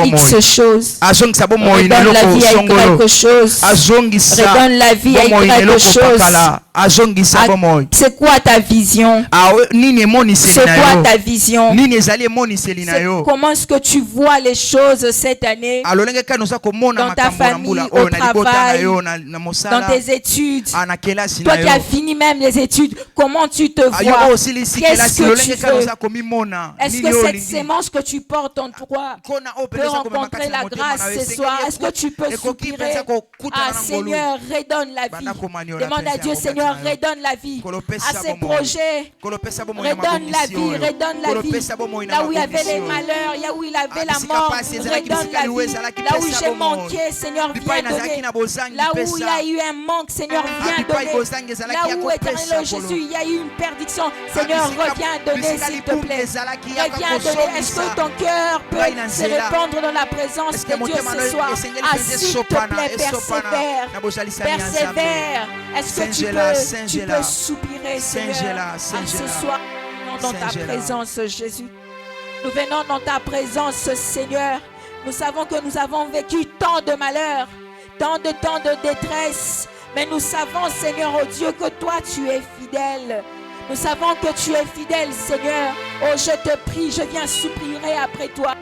X chose. Redonne la vie à quelque chose. Redonne la vie à quelque chose. C'est quoi ta vision? C'est quoi ta vision? Comment est-ce que tu vois les choses cette année? Dans ta famille, au travail, dans tes études. Toi qui as fini même les études, comment tu te vois? Qu'est-ce que tu veux? Est-ce que cette sémence que tu portes en toi peut rencontrer la grâce ce soir? Est-ce que tu peux soupirer? Ah Seigneur, redonne la vie. Demande à Dieu, Seigneur, redonne la vie à ces projets. Redonne la vie, redonne la vie. Là où il y avait les malheurs, là où il avait la mort, redonne la vie. Là où j'ai manqué, Seigneur, viens donner. Là où il y a eu un manque, Seigneur, viens donner. Là où, éternel Jésus, il y a eu une perdition, Seigneur, reviens donner, s'il te plaît. Reviens donner. Est-ce que ton cœur peut se répandre dans la présence de Dieu ce soir? Ah, s'il te plaît, persévère. Persévère. Est-ce que tu peux soupirer, Seigneur, ce soir? Dans ta présence, Jésus. Nous venons dans ta présence, Seigneur. Nous savons que nous avons vécu tant de malheurs, tant de détresse. Mais nous savons, Seigneur, oh Dieu, que toi, tu es fidèle. Nous savons que tu es fidèle, Seigneur. Oh, je te prie, je viens soupirer après toi.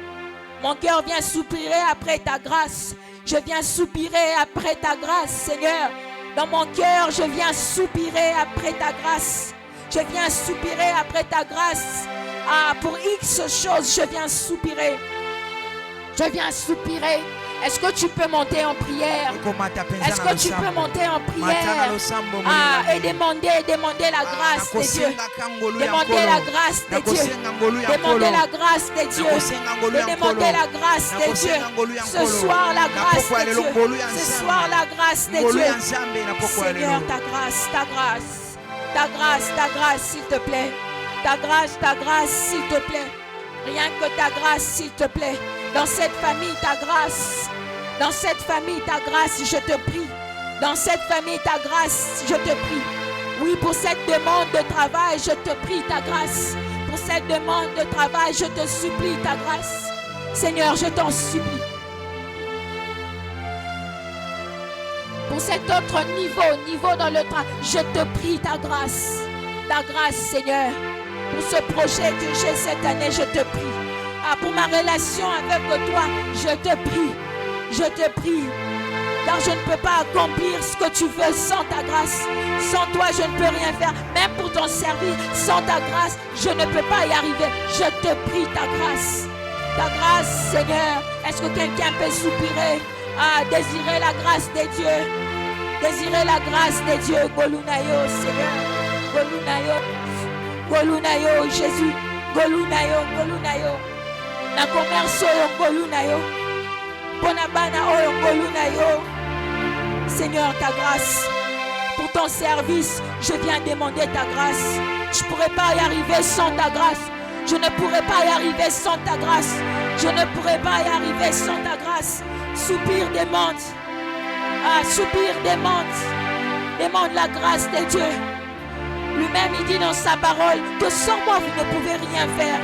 Mon cœur vient soupirer après ta grâce. Je viens soupirer après ta grâce, Seigneur. Dans mon cœur, je viens soupirer après ta grâce. Je viens soupirer après ta grâce. Ah, pour X choses, je viens soupirer. Je viens soupirer. Est-ce que tu peux monter en prière? Est-ce que tu peux monter en prière? Ah, et demander la grâce de Dieu. Demander la grâce de Dieu. Demander la grâce de Dieu. Demander la grâce de Dieu. Ce soir, la grâce de Dieu. Ce soir, la grâce de Dieu. Seigneur, ta grâce, ta grâce. Ta grâce, ta grâce, s'il te plaît. Ta grâce, s'il te plaît. Rien que ta grâce, s'il te plaît. Dans cette famille, ta grâce. Dans cette famille, ta grâce, je te prie. Dans cette famille, ta grâce, je te prie. Oui, pour cette demande de travail, je te prie ta grâce. Pour cette demande de travail, je te supplie ta grâce. Seigneur, je t'en supplie. Pour cet autre niveau dans le travail, je te prie ta grâce. Ta grâce, Seigneur. Pour ce projet que j'ai cette année, je te prie. Ah, pour ma relation avec toi, je te prie. Je te prie. Car je ne peux pas accomplir ce que tu veux sans ta grâce. Sans toi, je ne peux rien faire. Même pour ton service, sans ta grâce, je ne peux pas y arriver. Je te prie ta grâce. Ta grâce, Seigneur. Est-ce que quelqu'un peut soupirer? Ah, désirer la grâce de Dieu. Désirer la grâce de Dieu. Golunayo, Seigneur. Golunayo. Golunayo, Jésus. Golunayo, Golunayo. Na commerce oyo Golunayo. Bonabana oyo Golunayo. Seigneur, ta grâce. Pour ton service, je viens demander ta grâce. Je ne pourrais pas y arriver sans ta grâce. Je ne pourrais pas y arriver sans ta grâce. Je ne pourrais pas y arriver sans ta grâce. Soupir, demande. Ah, soupir, demande. Demande la grâce de Dieu. Lui-même, il dit dans sa parole que sans moi, vous ne pouvez rien faire.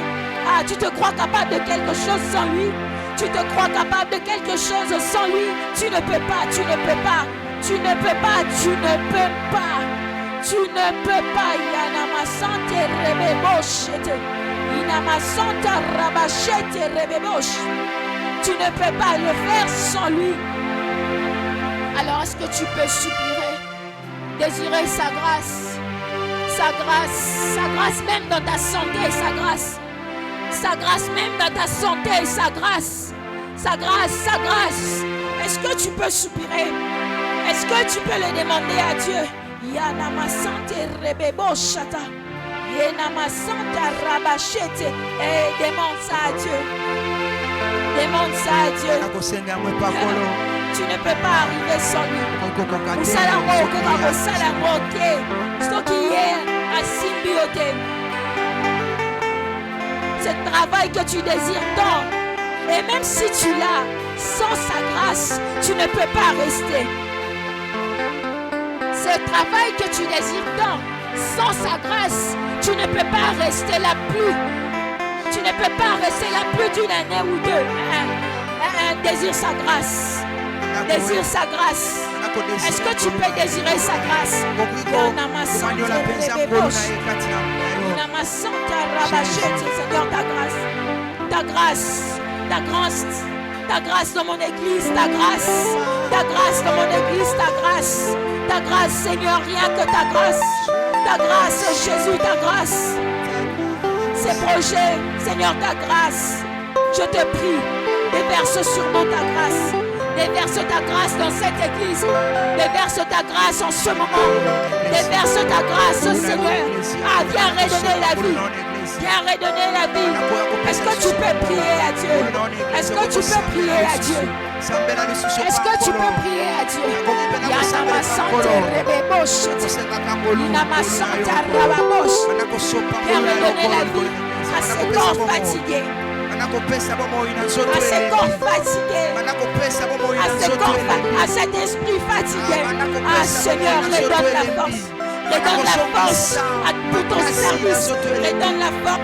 Ah, tu te crois capable de quelque chose sans lui? Tu te crois capable de quelque chose sans lui? Tu ne peux pas, tu ne peux pas. Tu ne peux pas, tu ne peux pas. Tu ne peux pas. Yanama sante rebeboche. Yanama sante rabachete rebeboche. Tu ne peux pas le faire sans lui. Alors est-ce que tu peux supplier, désirer sa grâce? Sa grâce même dans ta santé, sa grâce même dans ta santé, sa grâce. Est-ce que tu peux soupirer? Est-ce que tu peux le demander à Dieu? Yanama sante rebebo chata. Yanama sante rabachete. Et demande ça à Dieu. Demande ça à Dieu. Tu ne peux pas arriver sans lui. Ce travail que tu désires tant, et même si tu l'as, sans sa grâce, tu ne peux pas rester. Ce travail que tu désires tant, sans sa grâce, tu ne peux pas rester là plus. Tu ne peux pas rester là plus d'une année ou deux. désire sa grâce. Désire sa grâce. Est-ce que tu peux désirer sa grâce? Seigneur, ta grâce. Ta grâce. Ta grâce. Ta grâce dans mon église. Ta grâce. Ta grâce dans mon église. Ta grâce. Ta grâce, Seigneur, rien que ta grâce. Ta grâce, Jésus, ta grâce. Ces projets, Seigneur, ta grâce. Je te prie, déverse sur nous ta grâce. Déverse ta grâce dans cette église. Déverse ta grâce en ce moment. Déverse ta grâce, Seigneur. Ah, viens redonner la vie. Viens redonner la vie. Est-ce que tu peux prier à Dieu? Est-ce que tu peux prier à Dieu? Est-ce que tu peux prier à Dieu? Yanama Sante Rebebosh. Yanama Sante Rababosh. Viens redonner la vie à ces corps fatigués. À ces corps fatigués, à cet esprit fatigué. Ah Seigneur, redonne la force. Redonne la force pour ton service. Redonne la force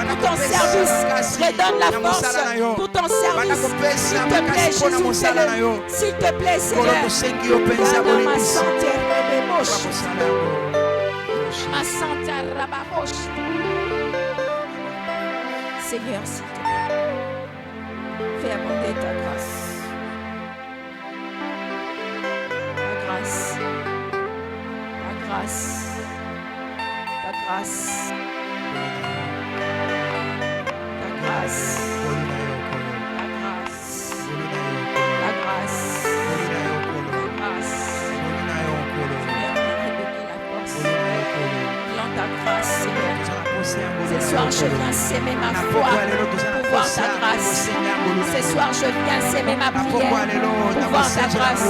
pour ton service. Redonne la force pour ton service. S'il te plaît, Jésus, fais-le. S'il te plaît, Seigneur. Ma santé, ma santé, Seigneur, s'il te plaît. Fais abonder ta grâce. Ta grâce. Ta grâce. Ta grâce. Ta grâce. Ta grâce. Ta grâce. Ta grâce, Seigneur. Ce soir, je viens s'aimer ma foi pour voir ta grâce. Ce soir, je viens s'aimer ma prière pour voir ta grâce.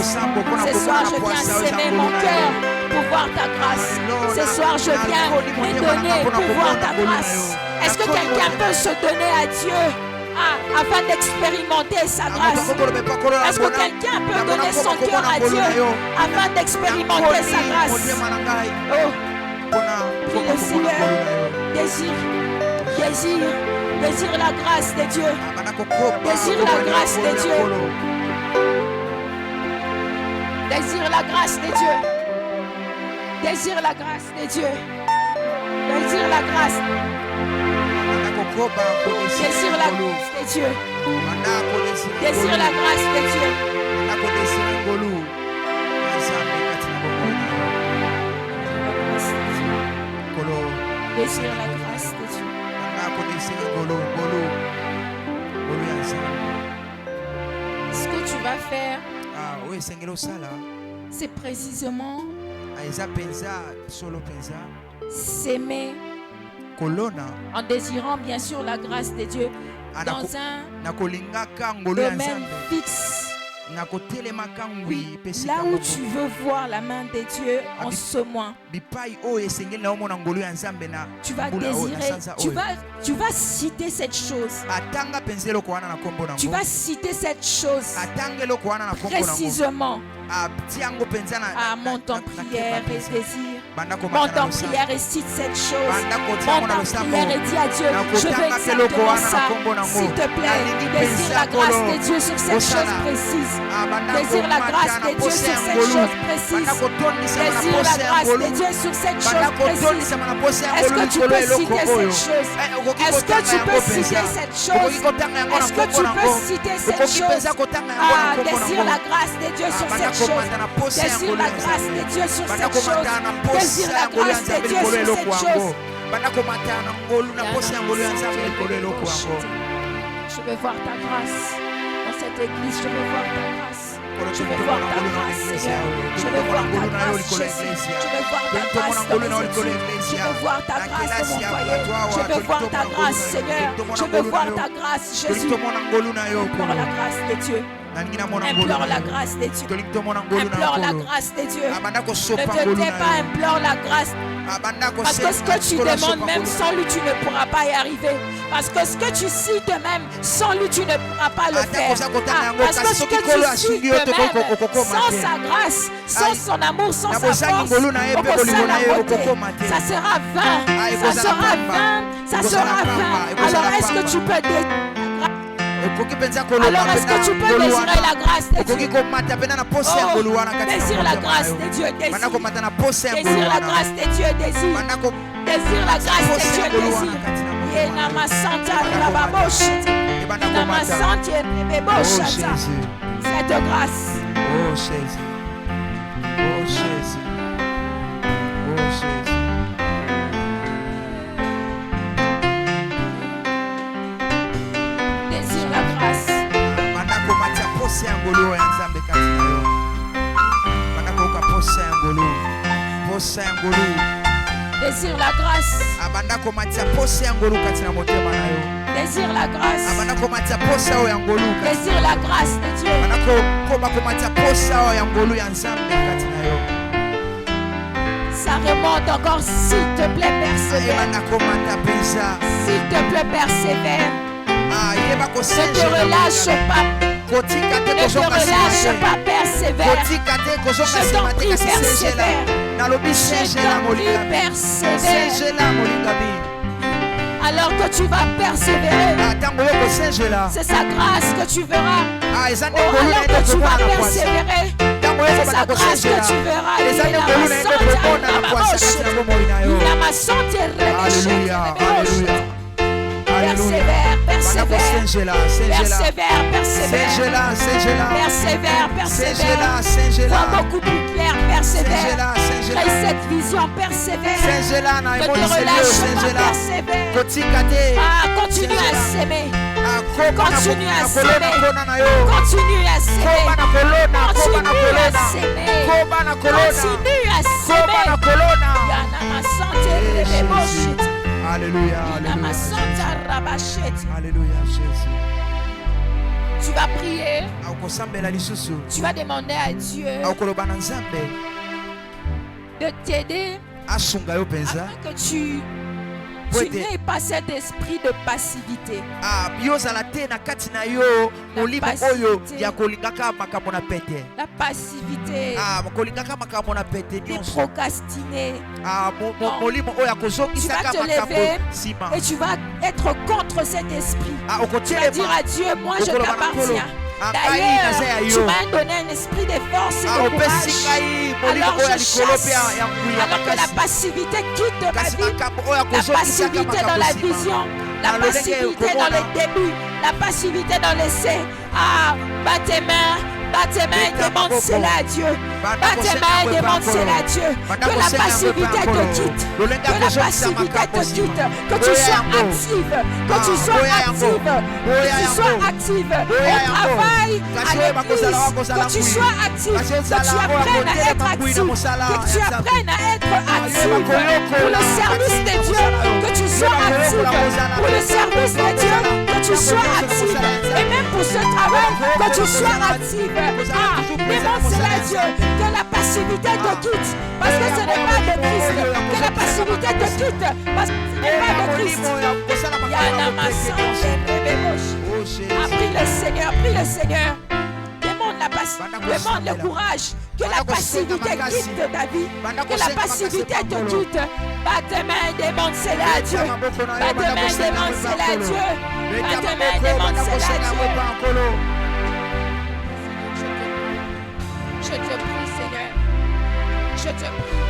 Ce soir, je viens s'aimer mon cœur pour voir ta grâce. Ce soir, je viens me donner pour voir ta grâce. Est-ce que quelqu'un peut se donner à Dieu afin d'expérimenter sa grâce? Est-ce que quelqu'un peut donner son cœur à Dieu afin d'expérimenter sa grâce? Oh, prie le Seigneur. Désire la grâce de Dieu. Désire la grâce de Dieu. Désire la grâce de Dieu. Désire la grâce de Dieu. Désire la grâce. Désire la grâce de Dieu. Désire la grâce de Dieu. Désire la grâce de Dieu. Ce que tu vas faire, c'est précisément s'aimer en désirant bien sûr la grâce de Dieu dans un domaine fixe. Oui, là où tu veux voir la main de Dieu en ce mois, tu vas désirer, tu vas citer cette chose. Tu vas citer cette chose précisément. Monte en prière et désire. Monte en prière et cite cette chose. Monte en prière et dis à Dieu, je veux exactement ça. S'il te plaît, désire la grâce de Dieu sur cette chose précise. Désire la grâce de Dieu sur cette chose précise. Désire la grâce de Dieu sur cette chose précise. Est-ce que tu peux citer cette chose? Est-ce que tu peux citer cette chose? Est-ce que tu peux citer cette chose? Désire la grâce de Dieu sur cette chose. Désire la grâce de Dieu sur cette chose. Désire la grâce de Dieu sur cette chose. Je veux voir ta grâce dans cette église. Je veux voir ta grâce. Je veux voir ta grâce, Seigneur. Je veux voir ta grâce, Jésus. Je veux voir ta grâce dans mes études. Je veux voir ta grâce dans mon foyer. Je veux voir ta grâce, Seigneur. Je veux voir ta grâce, Jésus. Pour la grâce de Dieu. Implore la grâce de Dieu. Implore la grâce de Dieu. Ne te tais pas, implore la grâce. Parce que ce que tu demandes, même sans lui, tu ne pourras pas y arriver. Parce que ce que tu cites même, sans lui, tu ne pourras pas le faire. Parce que ce que tu cites même, sans sa grâce, sans son amour, sans sa force, ça sera vain. Ça sera vain. Ça sera vain. Alors est-ce que tu peux dire Alors est-ce que tu peux désirer la grâce de Dieu? Désire la grâce de Dieu, désire la grâce de Dieu, désire la grâce de Dieu, désire. Cette grâce. Oh Jésus. Oh Jésus. Oh Jésus. Désire la grâce. Désire la grâce. Désire la grâce. Désire la grâce de Dieu. Ça remonte encore, s'il te plaît, persévère. S'il te plaît, persévère. Ne te relâche pas. Ne te relâche pas, persévère. Je t'en prie, persévère. Je t'en prie, persévère. Alors que tu vas persévérer, c'est sa grâce que tu verras. Alors que tu vas persévérer, c'est sa grâce que tu verras. Il a ma santé, persévère, persévère, persévère, persévère, persévère, persévère, vois beaucoup plus clair, persévère, crée cette vision, persévère, ne te relâche pas, persévère, continue à s'aimer, continue à s'aimer, continue à s'aimer, continue à s'aimer, continue à s'aimer, Yana ma santé, Alléluia, Alléluia, Jésus. Tu vas prier. Tu vas demander à Dieu de t'aider afin que tu n'aies pas cet esprit de passivité. La passivité. De procrastiner. Tu vas te lever et tu vas être contre cet esprit. Tu vas dire à Dieu, moi je t'appartiens. D'ailleurs, tu m'as donné un esprit de force et de courage. Alors je chasse. Alors que la passivité quitte ma vie. La passivité dans la vision. La passivité dans les débuts. La passivité dans l'essai. Bats tes mains et demande cela à Dieu. Bats tes mains et demande cela à Dieu. Que la passivité te quitte. Que la passivité te quitte. Que tu sois active. Que tu sois active. Que tu sois active. Au travail, à l'église. Que tu sois active. Que tu apprennes à être active. Que tu apprennes à être active. Pour le service de Dieu. Que tu sois active. Pour le service de Dieu. Que tu sois active. Et même pour ce travail, que tu sois active. Demande cela à Dieu. Que la passivité te quitte. Parce que ce n'est pas de Christ. Que la passivité te quitte. Parce que ce n'est pas de Christ. Prie le Seigneur. Prie le Seigneur. Demande le courage. Que la passivité quitte ta vie. Que la passivité te quitte. Bats tes mains et demande cela à Dieu. Bats tes mains et demande cela à Dieu. Bats tes mains et demande cela à Dieu. Je te prie, Seigneur. Je te prie.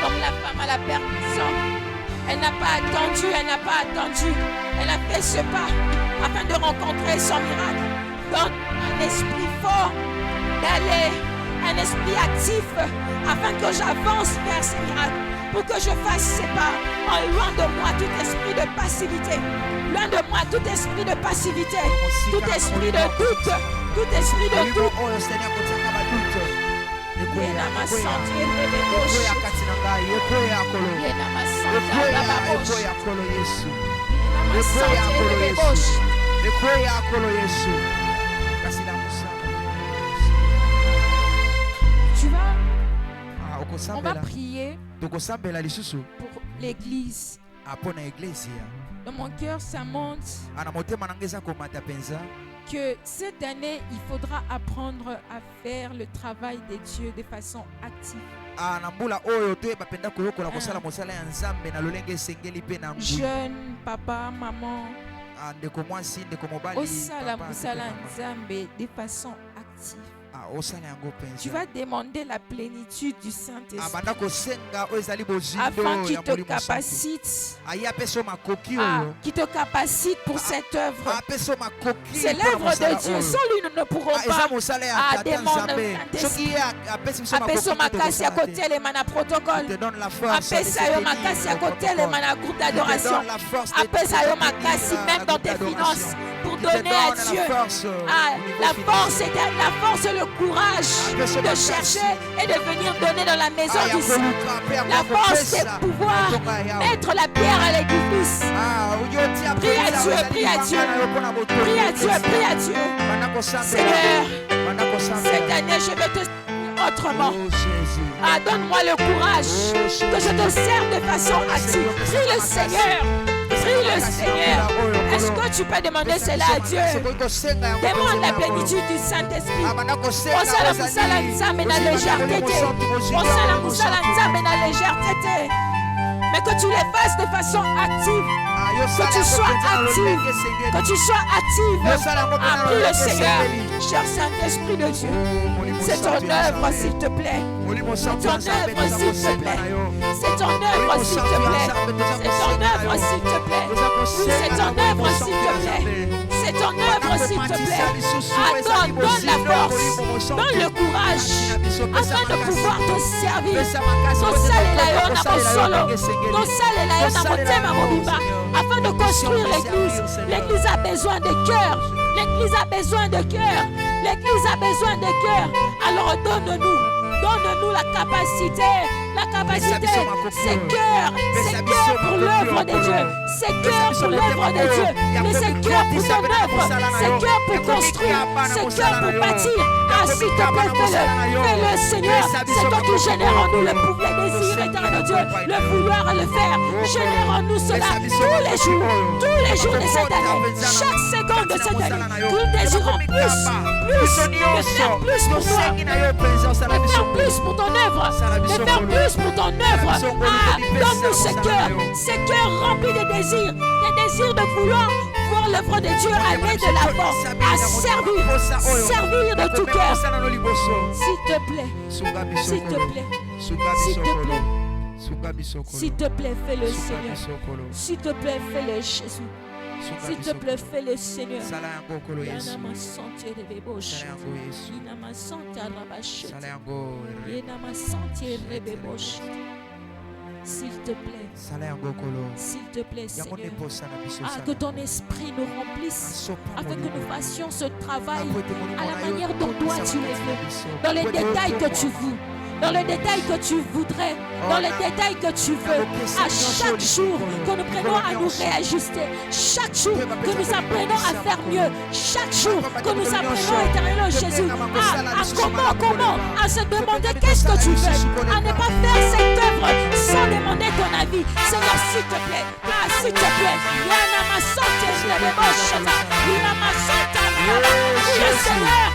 Comme la femme à la perdition. Elle n'a pas attendu. Elle a fait ce pas afin de rencontrer son miracle. Donne un esprit fort d'aller, un esprit actif afin que j'avance vers ce miracle. Pour que je fasse ces pas. Loin de moi tout esprit de passivité. Loin de moi tout esprit de passivité. Tout esprit de doute. Tout esprit de doute. On va prier pour l'église. Dans mon cœur, ça monte que cette année, il faudra apprendre à faire le travail de Dieu de façon active. Jeune, papa, maman, osala mosala nzambe de façon active. Tu vas demander la plénitude du Saint-Esprit afin qu'il te capacite pour cette œuvre. C'est l'œuvre de Dieu. Sans lui, nous ne pourrons pas demander apesa makasi à côté les mana protocole. Apesa yo makasi à côté les mana groupe d'adoration. Apesa yo makasi même dans tes finances pour donner à Dieu la force et le courage de chercher et de venir donner dans la maison du Seigneur. La force de pouvoir mettre la pierre à l'édifice. Prie à Dieu, prie à Dieu. Prie à Dieu, prie à Dieu. Seigneur, cette année je vais te servir autrement. Donne-moi le courage que je te serve de façon active. Prie le Seigneur. Prie le Seigneur. Est-ce que tu peux demander cela à Dieu? Demande la plénitude du Saint-Esprit. Osala musala nzambe na légèreté. Osala musala nzambe na légèreté. Mais que tu les fasses de façon active. Que tu sois active. Que tu sois active. Prie le Seigneur. Cher Saint-Esprit de Dieu. C'est ton œuvre, s'il te plaît. C'est ton œuvre, s'il te plaît. C'est ton œuvre, s'il te plaît. C'est ton œuvre, s'il te plaît. C'est ton œuvre, s'il te plaît. C'est ton œuvre, s'il te plaît. Donne la force, donne le courage afin de pouvoir te servir. Afin de construire l'église. L'église a besoin de cœur. L'église a besoin de cœur. L'église a besoin de cœur. Alors donne-nous la capacité. La capacité, c'est cœur pour l'œuvre de Dieu. C'est cœur pour l'œuvre de Dieu. Mais c'est cœur pour ton œuvre. C'est cœur pour construire. C'est cœur pour bâtir. S'il te plaît, fais-le, Seigneur. C'est toi qui génère en nous le pouvoir, le désir éternel de Dieu, le vouloir et le faire. Génère en nous cela tous les jours de cette année, chaque seconde de cette année. Nous désirons plus, de faire plus pour toi, de faire plus pour ton œuvre, de faire plus pour ton œuvre. Donne-nous ce cœur rempli de désirs de vouloir voir l'œuvre de Dieu aller de l'avant, à servir de tout cœur. S'il te plaît, s'il te plaît, s'il te plaît, s'il te plaît, fais-le Seigneur. S'il te plaît, fais-le Jésus. S'il te plaît, fais-le Seigneur. S'il te plaît, Seigneur, que ton esprit nous remplisse, afin que nous fassions ce travail à la manière dont toi tu le veux, dans les détails que tu veux, dans les détails que tu voudrais, dans les détails que tu veux, à chaque jour que nous prenons à nous réajuster, chaque jour que nous apprenons à faire mieux, chaque jour que nous apprenons, éternel Jésus, à comment, à se demander qu'est-ce que tu veux, à ne pas faire cette œuvre sans demander ton avis. Seigneur, s'il te plaît, s'il te plaît, prie le Seigneur,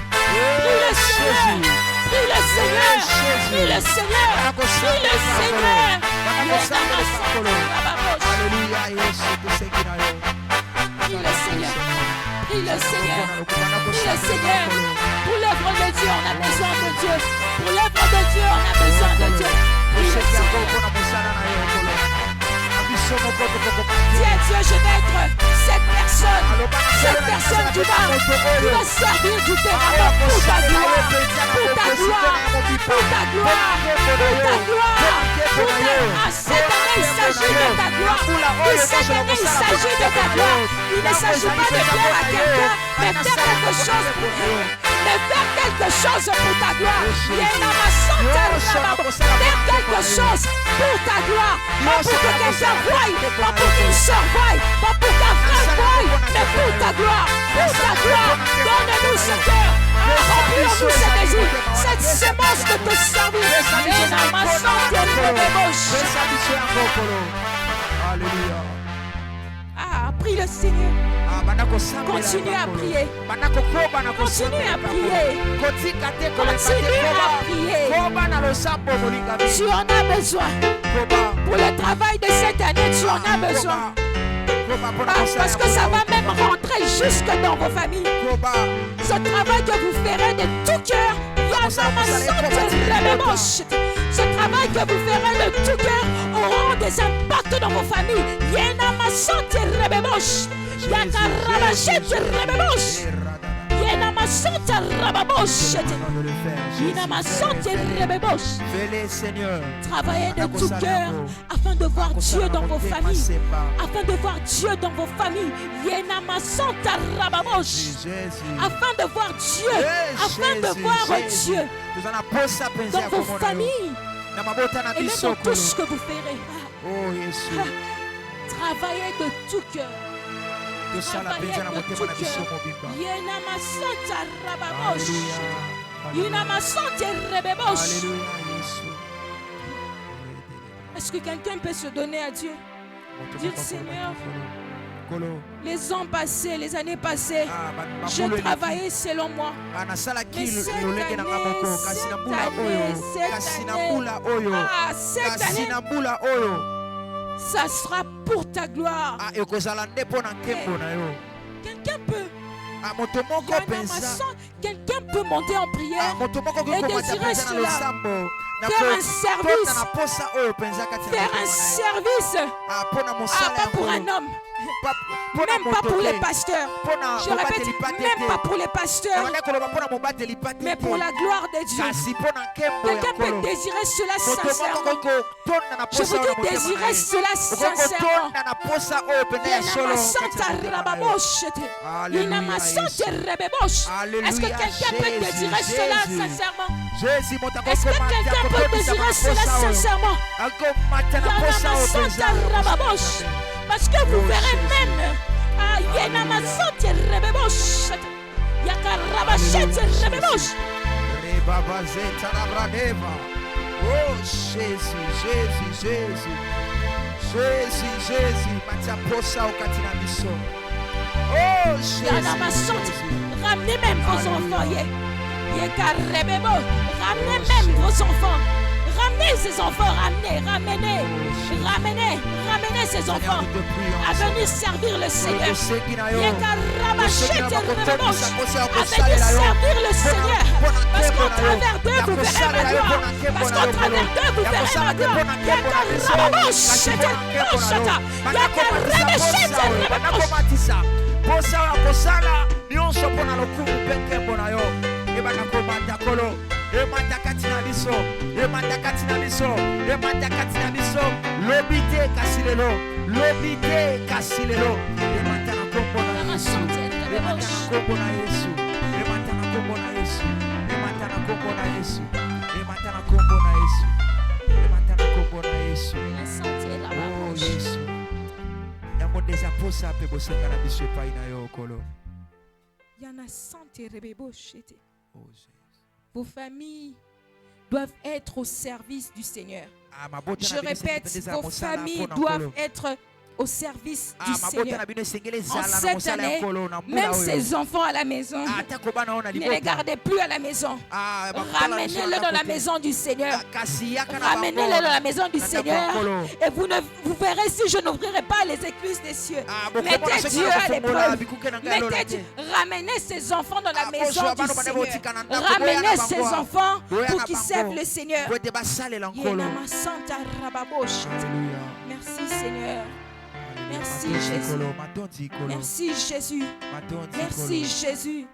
prie le Seigneur, prie le Seigneur. Prie le Seigneur, prie le Seigneur, prie le Seigneur. Pour l'œuvre de Dieu, on a besoin de Dieu. Pour l'œuvre de Dieu, on a besoin de Dieu. Prie le Seigneur. Dis à Dieu, je vais être cette personne qui va servir du terrain pour ta gloire, pour ta gloire, pour ta gloire, pour ta gloire. Cette année, il s'agit de ta gloire. Cette année, il s'agit de ta gloire. Il ne s'agit pas de plaire à quelqu'un, mais faire quelque chose pour Dieu. Mais faire quelque chose pour ta gloire. Faire quelque chose pour ta gloire. Pas pour que quelqu'un voie, pas pour qu'une soeur voie, pas pour qu'un frère voie, mais pour ta gloire. Pour ta gloire. Donne-nous ce cœur. Remplis-nous ce désir. Cette semence de te servir. Alléluia. Prie le Seigneur. Continue à prier. Continue à prier. Continue à prier. Tu en as besoin. Pour le travail de cette année, tu en as besoin. Parce que ça va même rentrer jusque dans vos familles. Ce travail que vous ferez de tout cœur, ce travail que vous ferez de tout cœur aura des impacts dans vos familles. Travaillez de tout cœur afin de voir Dieu dans vos familles. Afin de voir Dieu dans vos familles. Afin de voir Dieu. Afin de voir Dieu dans vos familles. Et même dans tout ce que vous ferez. Travaillez de tout cœur. Est-ce que quelqu'un peut se donner à Dieu? Dire Seigneur, les ans passés, les années passées, j'ai travaillé selon moi. Mais cette année, ça sera pour ta gloire. Quelqu'un peut. Quelqu'un peut monter en prière et désirer cela. Faire un service. Faire un service. Pas pour un homme. Même pas pour les pasteurs. Je répète, même pas pour les pasteurs. Mais pour la gloire de Dieu. Quelqu'un peut désirer cela sincèrement. Je vous dis désirer cela sincèrement. Est-ce que quelqu'un peut désirer cela sincèrement? Est-ce que quelqu'un peut désirer cela sincèrement? Parce que vous verrez même. Oh Jésus, Jésus, Jésus. Jésus, Jésus. Oh Jésus. Ramenez même vos enfants. Ramenez même vos enfants. Ramenez ces enfants, ramenez ces enfants à venir servir le Seigneur. À venir servir le Seigneur. Parce qu'au travers d'eux, vous verrez ma gloire. Parce qu'au travers d'eux, vous verrez ma gloire. Vos familles doivent être au service du Seigneur. Je répète, vos familles doivent être au service du Seigneur. En cette année, même ces enfants à la maison, ne les gardez plus à la maison. Ramenez-les dans la maison du Seigneur. Ramenez-les dans la maison du Seigneur. Et vous verrez si je n'ouvrirai pas les écluses des cieux. Mettez Dieu à l'épreuve. Ramenez ces enfants dans la maison du Seigneur. Ramenez ces enfants pour qu'ils servent le Seigneur. Merci Seigneur. Merci Jésus. Merci Jésus. Merci Jésus.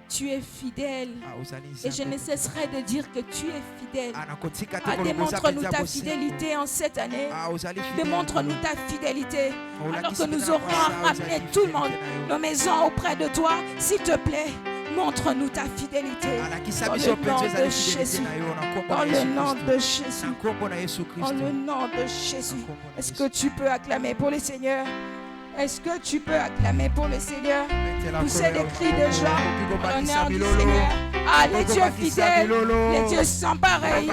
Tu es fidèle. Et je ne cesserai de dire que tu es fidèle. Démontre-nous ta fidélité en cette année. Démontre-nous ta fidélité. Alors que nous aurons ramené tout le monde, nos maisons auprès de toi, s'il te plaît. Montre-nous ta fidélité. Dans le nom de Jésus. Dans le nom de Jésus. Dans le nom de Jésus. Est-ce que tu peux acclamer pour le Seigneur? Est-ce que tu peux acclamer pour le Seigneur? Pousser des cris de joie en l'honneur du Seigneur. Ah, les dieux fidèles, les dieux sans pareil.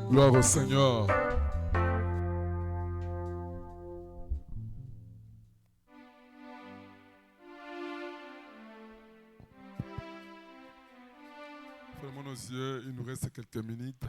Gloire au Seigneur. quelques minutes.